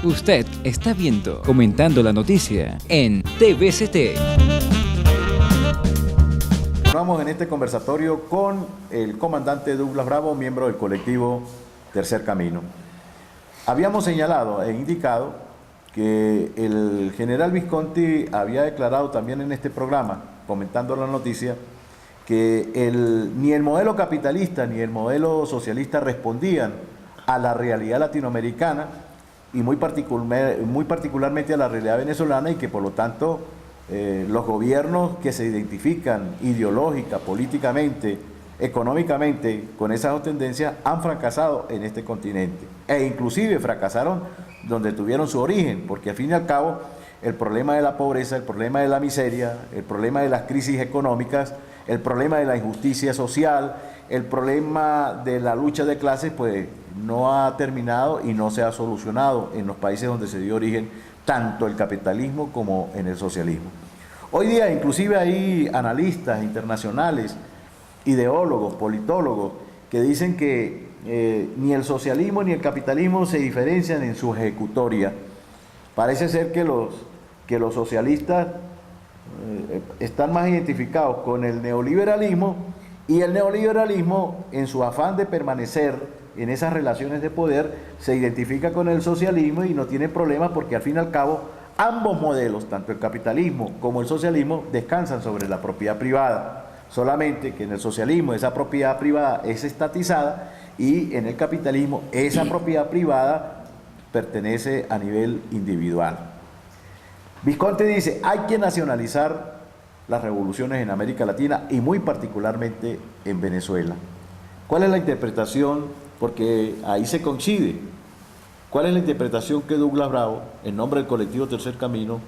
Usted está viendo Comentando la Noticia en TVCT. Vamos en este conversatorio con el comandante Douglas Bravo, miembro del colectivo Tercer Camino. Habíamos señalado e indicado que el general Visconti había declarado también en este programa, comentando la noticia, que ni el modelo capitalista ni el modelo socialista respondían a la realidad latinoamericana y muy particularmente a la realidad venezolana, y que por lo tanto los gobiernos que se identifican ideológica, políticamente, económicamente con esas dos tendencias han fracasado en este continente, e inclusive fracasaron donde tuvieron su origen, porque al fin y al cabo el problema de la pobreza, el problema de la miseria, el problema de las crisis económicas, el problema de la injusticia social, el problema de la lucha de clases, pues no ha terminado y no se ha solucionado en los países donde se dio origen tanto el capitalismo como en el socialismo. Hoy día inclusive hay analistas internacionales, ideólogos, politólogos, que dicen que ni el socialismo ni el capitalismo se diferencian en su ejecutoria. Parece ser que los socialistas están más identificados con el neoliberalismo, y el neoliberalismo, en su afán de permanecer en esas relaciones de poder, se identifica con el socialismo y no tiene problemas, porque al fin y al cabo ambos modelos, tanto el capitalismo como el socialismo, descansan sobre la propiedad privada. Solamente que en el socialismo esa propiedad privada es estatizada y en el capitalismo esa propiedad privada pertenece a nivel individual. Visconti dice: hay que nacionalizar las revoluciones en América Latina y muy particularmente en Venezuela. ¿Cuál es la interpretación? Porque ahí se coincide. ¿Cuál es la interpretación que Douglas Bravo, en nombre del colectivo Tercer Camino,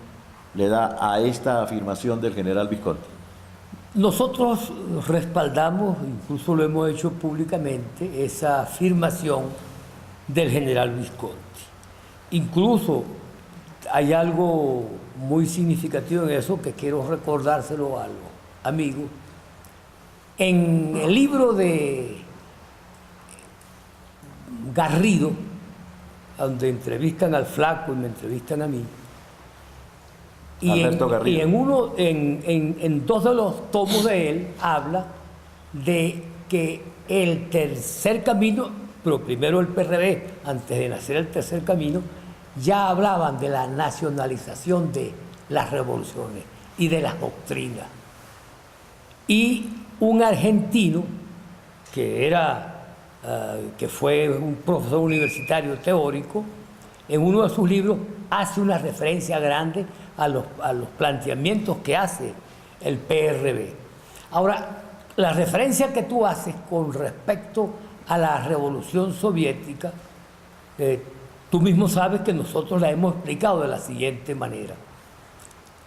le da a esta afirmación del general Visconti? Nosotros respaldamos, incluso lo hemos hecho públicamente, esa afirmación del general Visconti. Incluso hay algo muy significativo en eso que quiero recordárselo a los amigos. En el libro de Garrido, donde entrevistan al Flaco y me entrevistan a mí, y en dos de los tomos de él habla de que el Tercer Camino, pero primero el PRD, antes de nacer el Tercer Camino, ya hablaban de la nacionalización de las revoluciones y de las doctrinas. Y un argentino que fue un profesor universitario teórico, en uno de sus libros hace una referencia grande a los planteamientos que hace el PRB. Ahora, la referencia que tú haces con respecto a la Revolución Soviética, tú mismo sabes que nosotros la hemos explicado de la siguiente manera.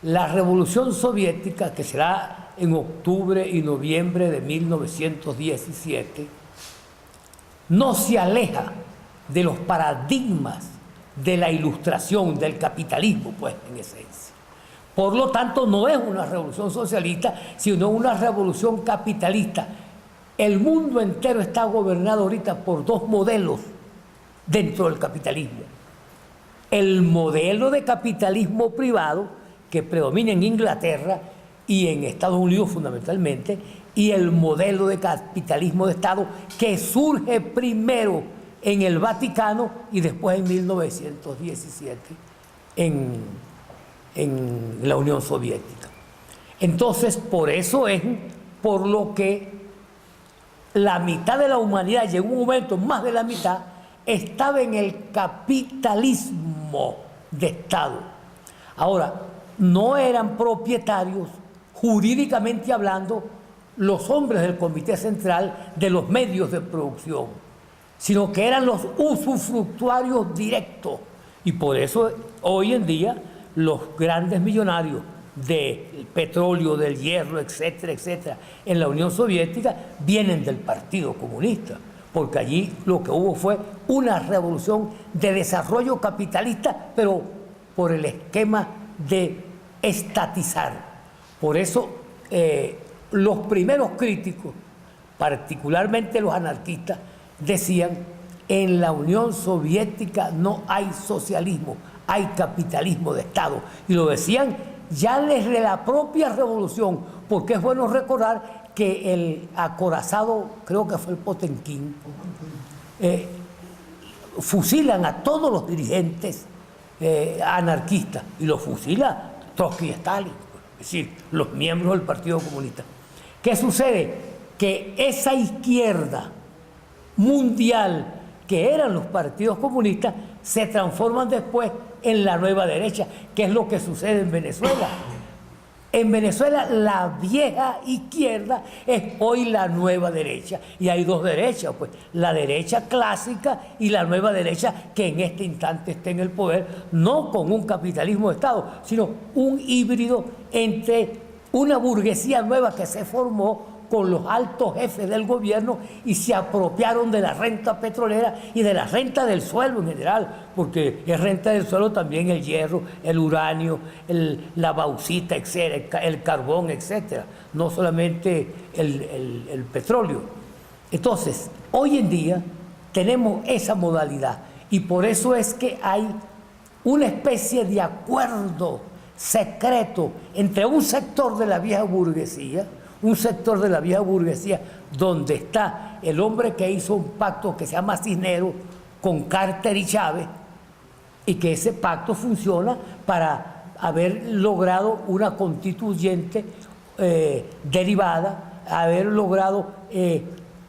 La Revolución Soviética, que será en octubre y noviembre de 1917, no se aleja de los paradigmas de la ilustración, del capitalismo, pues, en esencia. Por lo tanto, no es una revolución socialista, sino una revolución capitalista. El mundo entero está gobernado ahorita por dos modelos dentro del capitalismo. El modelo de capitalismo privado, que predomina en Inglaterra y en Estados Unidos fundamentalmente, y el modelo de capitalismo de Estado, que surge primero en el Vaticano y después en 1917 en la Unión Soviética. Entonces, por eso es por lo que la mitad de la humanidad, llegó un momento, más de la mitad, estaba en el capitalismo de Estado. Ahora, no eran propietarios, jurídicamente hablando, los hombres del Comité Central de los medios de producción, sino que eran los usufructuarios directos. Y por eso hoy en día los grandes millonarios del petróleo, del hierro, etcétera, etcétera, en la Unión Soviética vienen del Partido Comunista, porque allí lo que hubo fue una revolución de desarrollo capitalista, pero por el esquema de estatizar. Por eso los primeros críticos, particularmente los anarquistas, decían en la Unión Soviética no hay socialismo, hay capitalismo de Estado. Y lo decían ya desde la propia revolución, porque es bueno recordar que el acorazado, creo que fue el Potemkin, fusilan a todos los dirigentes anarquistas, y los fusila Trotsky y Stalin, es decir, los miembros del Partido Comunista. ¿Qué sucede? Que esa izquierda mundial que eran los partidos comunistas se transforman después en la nueva derecha, que es lo que sucede en Venezuela. En Venezuela la vieja izquierda es hoy la nueva derecha, y hay dos derechas, pues la derecha clásica y la nueva derecha que en este instante está en el poder, no con un capitalismo de Estado, sino un híbrido entre una burguesía nueva que se formó con los altos jefes del gobierno y se apropiaron de la renta petrolera y de la renta del suelo en general, porque es renta del suelo también el hierro, el uranio, la bauxita, etcétera, el carbón, etcétera, no solamente el petróleo. Entonces, hoy en día tenemos esa modalidad, y por eso es que hay una especie de acuerdo secreto entre un sector de la vieja burguesía, donde está el hombre que hizo un pacto que se llama Cisneros con Carter y Chávez, y que ese pacto funciona para haber logrado una constituyente derivada, haber logrado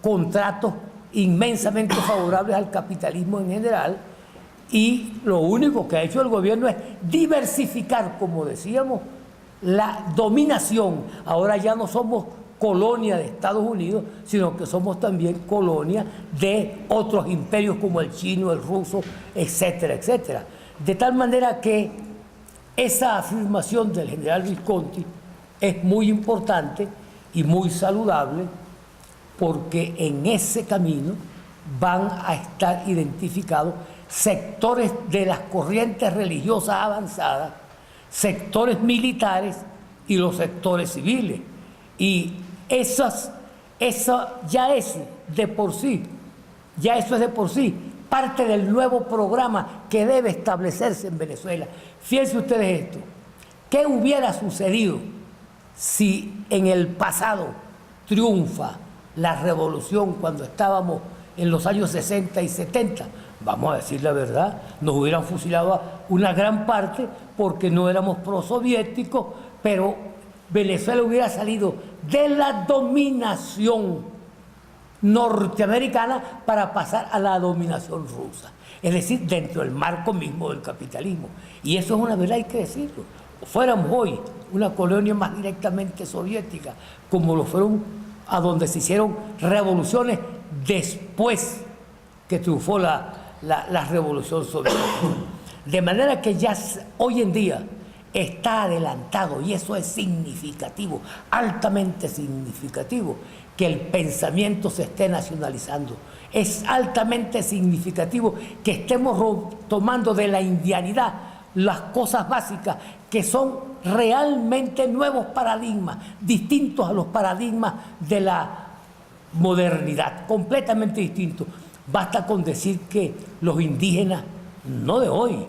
contratos inmensamente favorables al capitalismo en general, y lo único que ha hecho el gobierno es diversificar, como decíamos, la dominación. Ahora ya no somos colonia de Estados Unidos, sino que somos también colonia de otros imperios como el chino, el ruso, etcétera, etcétera. De tal manera que esa afirmación del general Visconti es muy importante y muy saludable, porque en ese camino van a estar identificados sectores de las corrientes religiosas avanzadas, sectores militares y los sectores civiles. Y eso ya es de por sí parte del nuevo programa que debe establecerse en Venezuela. Fíjense ustedes esto: ¿qué hubiera sucedido si en el pasado triunfa la revolución cuando estábamos en los años 60 y 70? Vamos a decir la verdad, nos hubieran fusilado a una gran parte porque no éramos prosoviéticos, pero Venezuela hubiera salido de la dominación norteamericana para pasar a la dominación rusa, es decir, dentro del marco mismo del capitalismo. Y eso es una verdad, hay que decirlo. Fuéramos hoy una colonia más directamente soviética, como lo fueron a donde se hicieron revoluciones después que triunfó la revolución soviética. De manera que ya hoy en día está adelantado, y eso es significativo, altamente significativo, que el pensamiento se esté nacionalizando. Es altamente significativo que estemos tomando de la indianidad las cosas básicas, que son realmente nuevos paradigmas, distintos a los paradigmas de la modernidad, completamente distintos. Basta con decir que los indígenas, no de hoy,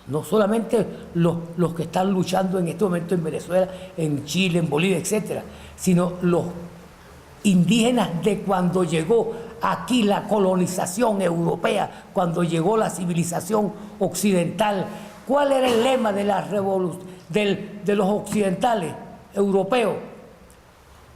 no solamente los que están luchando en este momento en Venezuela, en Chile, en Bolivia, etcétera, sino los indígenas de cuando llegó aquí la colonización europea, cuando llegó la civilización occidental. ¿Cuál era el lema de la de los occidentales europeos?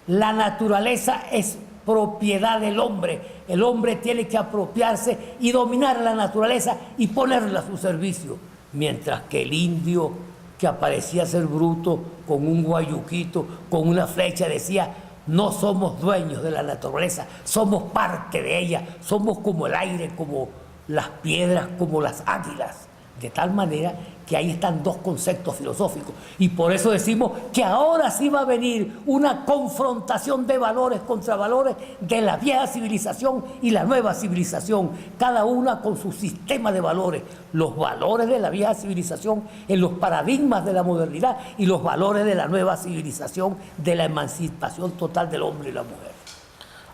La naturaleza es propiedad del hombre. El hombre tiene que apropiarse y dominar la naturaleza y ponerla a su servicio. Mientras que el indio, que aparecía ser bruto, con un guayuquito, con una flecha, decía: no somos dueños de la naturaleza, somos parte de ella, somos como el aire, como las piedras, como las águilas. De tal manera que ahí están dos conceptos filosóficos, y por eso decimos que ahora sí va a venir una confrontación de valores contra valores de la vieja civilización y la nueva civilización, cada una con su sistema de valores, los valores de la vieja civilización en los paradigmas de la modernidad y los valores de la nueva civilización de la emancipación total del hombre y la mujer.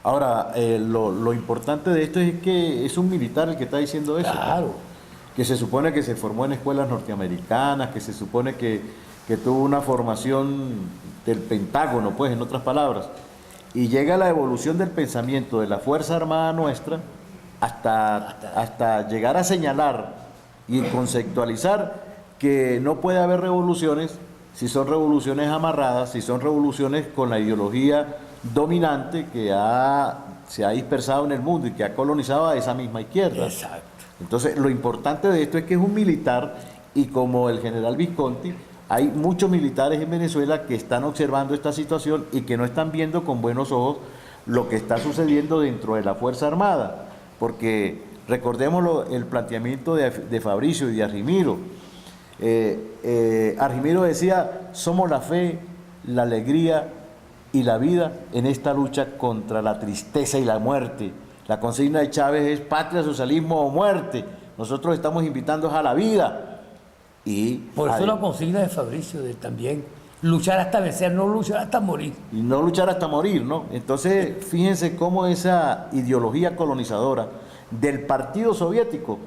Ahora, lo importante de esto es que es un militar el que está diciendo eso. Claro. Que se supone que se formó en escuelas norteamericanas, que se supone que tuvo una formación del Pentágono, pues, en otras palabras. Y llega la evolución del pensamiento de la Fuerza Armada nuestra hasta llegar a señalar y conceptualizar que no puede haber revoluciones si son revoluciones amarradas, si son revoluciones con la ideología dominante que se ha dispersado en el mundo y que ha colonizado a esa misma izquierda. Exacto. Entonces, lo importante de esto es que es un militar y como el general Visconti, hay muchos militares en Venezuela que están observando esta situación y que no están viendo con buenos ojos lo que está sucediendo dentro de la Fuerza Armada, porque recordemos el planteamiento de Fabricio y de Argimiro. Argimiro decía, somos la fe, la alegría y la vida en esta lucha contra la tristeza y la muerte. La consigna de Chávez es patria, socialismo o muerte. Nosotros estamos invitando a la vida. Y por eso la consigna de Fabricio de también luchar hasta vencer, no luchar hasta morir. Y no luchar hasta morir, ¿no? Entonces, fíjense cómo esa ideología colonizadora del Partido Soviético,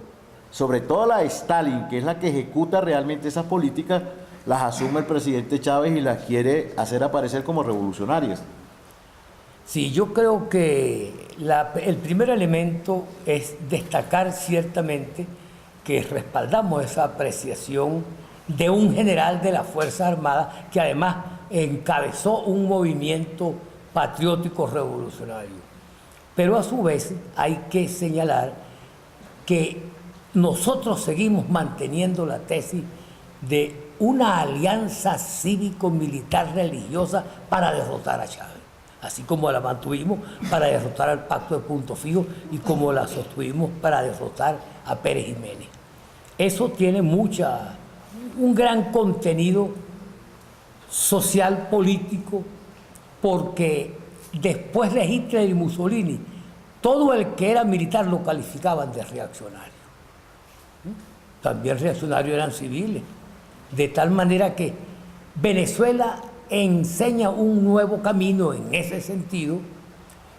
sobre todo la de Stalin, que es la que ejecuta realmente esas políticas, las asume el presidente Chávez y las quiere hacer aparecer como revolucionarias. Sí, yo creo que el primer elemento es destacar ciertamente que respaldamos esa apreciación de un general de las Fuerzas Armadas que además encabezó un movimiento patriótico revolucionario. Pero a su vez hay que señalar que nosotros seguimos manteniendo la tesis de una alianza cívico-militar religiosa para derrotar a Chávez, así como la mantuvimos para derrotar al Pacto de Punto Fijo y como la sostuvimos para derrotar a Pérez Jiménez. Eso tiene un gran contenido social, político, porque después de Hitler y Mussolini, todo el que era militar lo calificaban de reaccionario. También reaccionarios eran civiles, de tal manera que Venezuela enseña un nuevo camino en ese sentido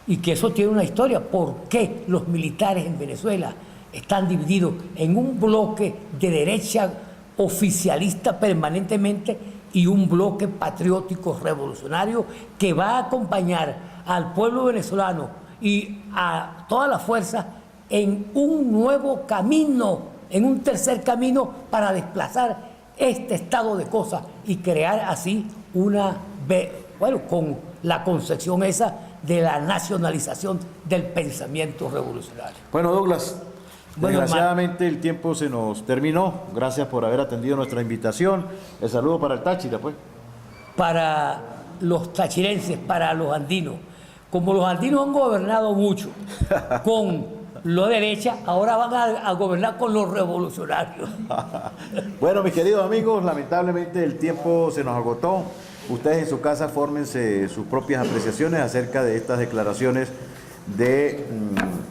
y que eso tiene una historia. ¿Por qué los militares en Venezuela están divididos en un bloque de derecha oficialista permanentemente y un bloque patriótico revolucionario que va a acompañar al pueblo venezolano y a todas las fuerzas en un nuevo camino, en un tercer camino para desplazar este estado de cosas y crear así con la concepción esa de la nacionalización del pensamiento revolucionario? Bueno, Douglas, desgraciadamente el tiempo se nos terminó. Gracias por haber atendido nuestra invitación. El saludo para el Táchira, pues. Para los tachirenses, para los andinos. Como los andinos han gobernado mucho con lo derecha, ahora van a gobernar con los revolucionarios. Bueno, mis queridos amigos, lamentablemente el tiempo se nos agotó. Ustedes en su casa fórmense sus propias apreciaciones acerca de estas declaraciones de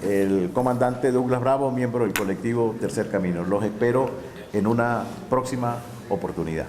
el comandante Douglas Bravo, miembro del colectivo Tercer Camino. Los espero en una próxima oportunidad.